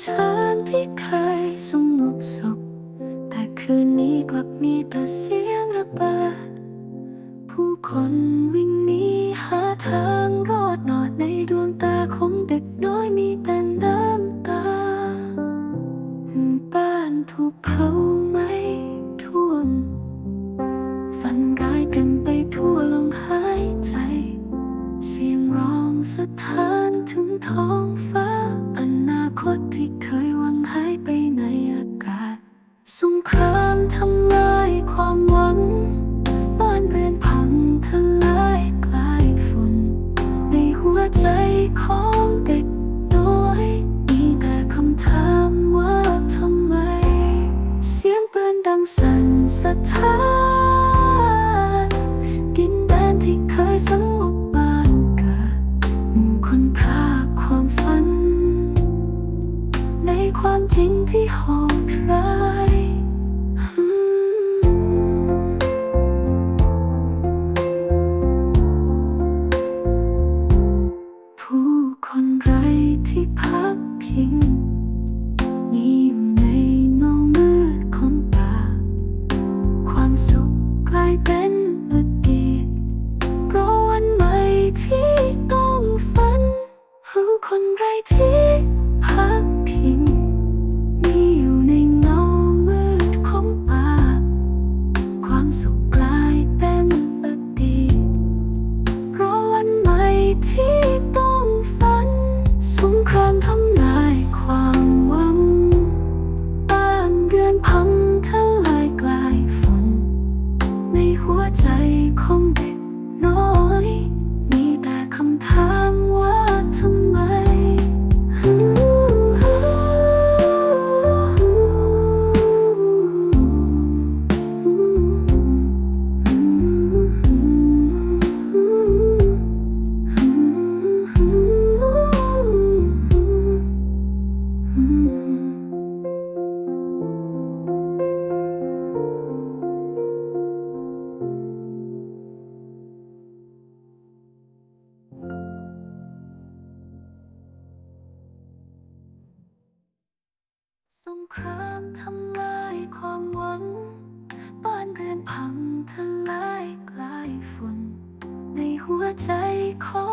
ฉันที่เคยสงบสุขแต่คืนนี้กลับมีแต่เสียงระเบิดผู้คนวิ่งหนีหาทางรอดนอดในดวงตาของเด็กน้อยมีแต่น้ำตาบ้านถูกเผาไหม้ท่วมฝันร้ายกันไปทั่วลมหายใจเสียงร้องสะท้านถึงท้องฟ้าอนาคตที่เคยหวังหายไปในอากาศสงครามทำลายความหวังบ้านเรือนพังทลายกลายฝุ่นในหัวใจของเด็กน้อยมีแต่คำถามว่าทำไมเสียงปืนดังสั่นสะท้านดินแดนที่เคยสงบบ้านเกิดหมู่คนพรากความฝันในความจริงที่โหดร้ายผู้คนไร้ที่พักพิงหนีอยู่ในเงามืดของป่าความสุขกลายเป็นอดีตรอวันใหม่ที่ต้องฝันผู้คนไร้ที่พักพิงหนีอยู่ในเงามืดของป่าความสุขกลายเป็นอดีตรอวันใหม่ที่ต้องฝันสงครามทำลายความหวังบ้านเรือนพังทลายกลายฝุ่นในหัวใจของเด็กน้อยมีแต่คำถามว่าทำไมสงครามทำลายความหวังบ้านเรือนพังทลายกลายฝุ่นในหัวใจของ